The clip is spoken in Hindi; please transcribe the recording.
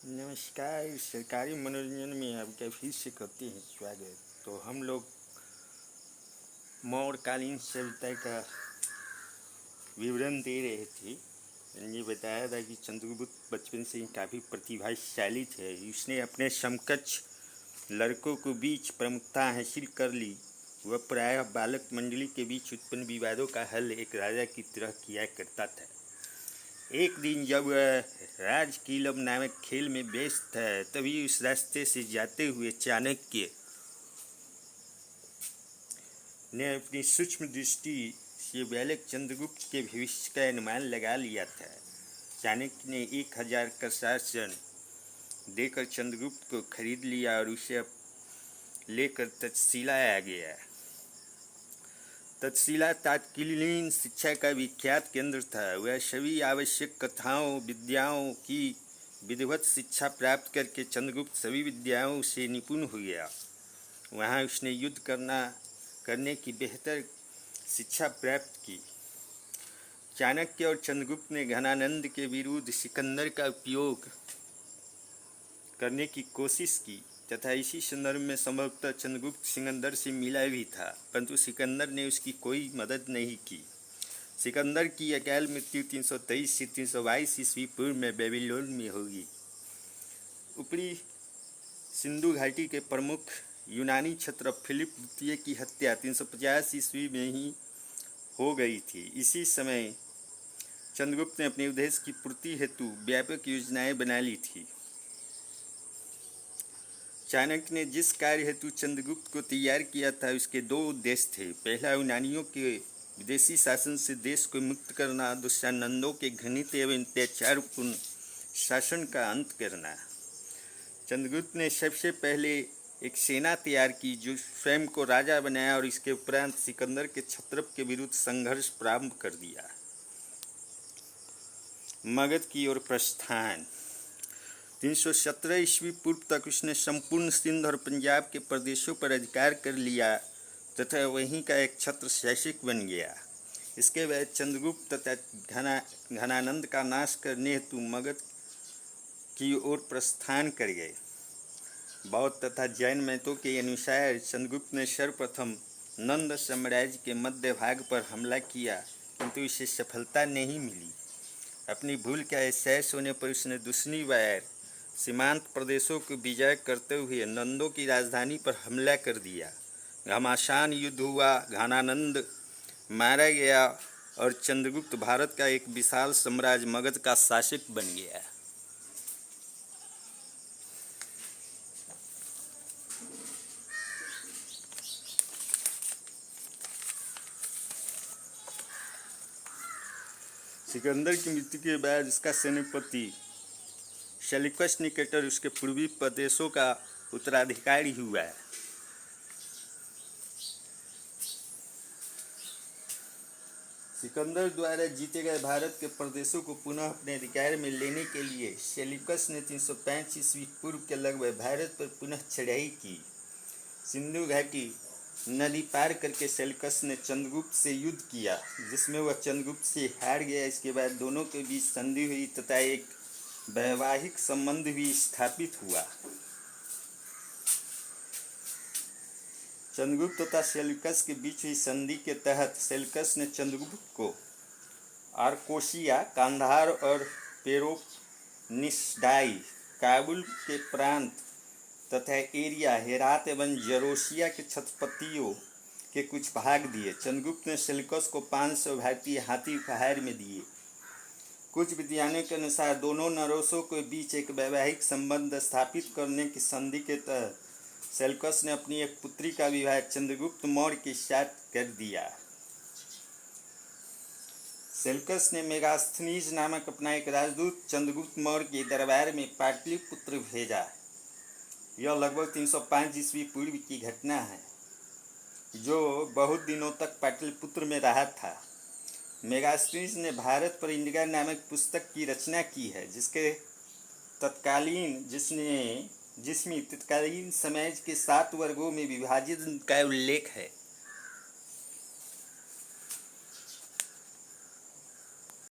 नमस्कार। सरकारी मनोरंजन में आपका फिर से करते हैं स्वागत। तो हम लोग मौर्यकालीन सभ्यता का विवरण दे रहे थे। ये बताया था कि चंद्रगुप्त बचपन से ही काफ़ी प्रतिभाशाली थे। उसने अपने समकक्ष लड़कों को बीच प्रमुखता हासिल कर ली। वह प्रायः बालक मंडली के बीच उत्पन्न विवादों का हल एक राजा की तरह किया करता था। एक दिन जब वह राजकीलम नामक खेल में व्यस्त था, तभी उस रास्ते से जाते हुए चाणक्य ने अपनी सूक्ष्म दृष्टि से बालक चंद्रगुप्त के भविष्य का अनुमान लगा लिया था। चाणक्य ने 1000 कसासन देकर चंद्रगुप्त को खरीद लिया और उसे लेकर तक्षशिला आ गया। तक्षशिला तत्कालीन शिक्षा का विख्यात केंद्र था। वह सभी आवश्यक कथाओं विद्याओं की विधिवत शिक्षा प्राप्त करके चंद्रगुप्त सभी विद्याओं से निपुण हो गया। वहाँ उसने युद्ध करने की बेहतर शिक्षा प्राप्त की। चाणक्य और चंद्रगुप्त ने घनानंद के विरुद्ध सिकंदर का उपयोग करने की कोशिश की तथा इसी संदर्भ में संभवतः चंद्रगुप्त सिकंदर से मिला भी था, परंतु सिकंदर ने उसकी कोई मदद नहीं की। सिकंदर की अकाल मृत्यु 323 से 322 ईस्वी पूर्व में बेबीलोन में होगी। ऊपरी सिंधु घाटी के प्रमुख यूनानी क्षत्रप फिलिप द्वितीय की हत्या 350 ईस्वी में ही हो गई थी। इसी समय चंद्रगुप्त ने अपने उद्देश्य की पूर्ति हेतु व्यापक योजनाएं बना ली थी। चाणक्य ने जिस कार्य हेतु चंद्रगुप्त को तैयार किया था, उसके दो उद्देश्य थे। पहला, यूनानियों के विदेशी शासन से देश को मुक्त करना। दूसरा, नंदों के घृणित एवं अत्याचारपूर्ण शासन का अंत करना। चंद्रगुप्त ने सबसे पहले एक सेना तैयार की जो स्वयं को राजा बनाया और इसके उपरांत सिकंदर के क्षत्रप के विरुद्ध संघर्ष प्रारंभ कर दिया। मगध की ओर प्रस्थान। 317 ईस्वी पूर्व तक उसने संपूर्ण सिंध और पंजाब के प्रदेशों पर अधिकार कर लिया तथा वहीं का एक छत्र शासक बन गया। इसके बाद चंद्रगुप्त तथा घनानंद का नाश करने हेतु मगध की ओर प्रस्थान कर गए। बौद्ध तथा जैन मतों के अनुसार चंद्रगुप्त ने सर्वप्रथम नंद साम्राज्य के मध्य भाग पर हमला किया, किंतु इसे सफलता नहीं मिली। अपनी भूल का एहसास होने पर उसने दूसरी बार सीमांत प्रदेशों को विजय करते हुए नंदों की राजधानी पर हमला कर दिया। घमासान युद्ध हुआ, घनानंद मारा गया और चंद्रगुप्त भारत का एक विशाल साम्राज्य मगध का शासक बन गया। सिकंदर की मृत्यु के बाद इसका सेनापति सेल्यूकस निकेटर उसके पूर्वी प्रदेशों का उत्तराधिकारी हुआ। सिकंदर द्वारा जीते गए भारत के प्रदेशों को पुनः अपने अधिकार में लेने के लिए सेल्यूकस ने 305 ईस्वी पूर्व के लगभग भारत पर पुनः चढ़ाई की। सिंधु घाटी नदी पार करके सेल्यूकस ने चंद्रगुप्त से युद्ध किया, जिसमें वह चंद्रगुप्त से हार गया। इसके बाद दोनों के बीच संधि हुई तथा एक वैवाहिक संबंध भी स्थापित हुआ। चंद्रगुप्त तथा सेल्यूकस के बीच हुई संधि के तहत सेल्यूकस ने चंद्रगुप्त को आर्कोसिया, कांधार और पेरोनिस्डाई, काबुल के प्रांत तथा एरिया, हेरात एवं जरोसिया के क्षत्रपतियों के कुछ भाग दिए। चंद्रगुप्त ने सेल्यूकस को 500 भारतीय हाथी उपहार में दिए। कुछ विद्वानों के अनुसार दोनों नरेशों के बीच एक वैवाहिक संबंध स्थापित करने की संधि के तहत सेल्यूकस ने अपनी एक पुत्री का विवाह चंद्रगुप्त मौर्य के साथ कर दिया। सेल्यूकस ने मेगास्थनीज नामक अपना एक राजदूत चंद्रगुप्त मौर्य के दरबार में पाटलिपुत्र भेजा। यह लगभग 305 ईस्वी पूर्व की घटना है, जो बहुत दिनों तक पाटलिपुत्र में रहा था। मेगास्थनीज ने भारत पर इंडिका नामक पुस्तक की रचना की है, जिसमें तत्कालीन समाज के 7 वर्गों में विभाजित का उल्लेख है।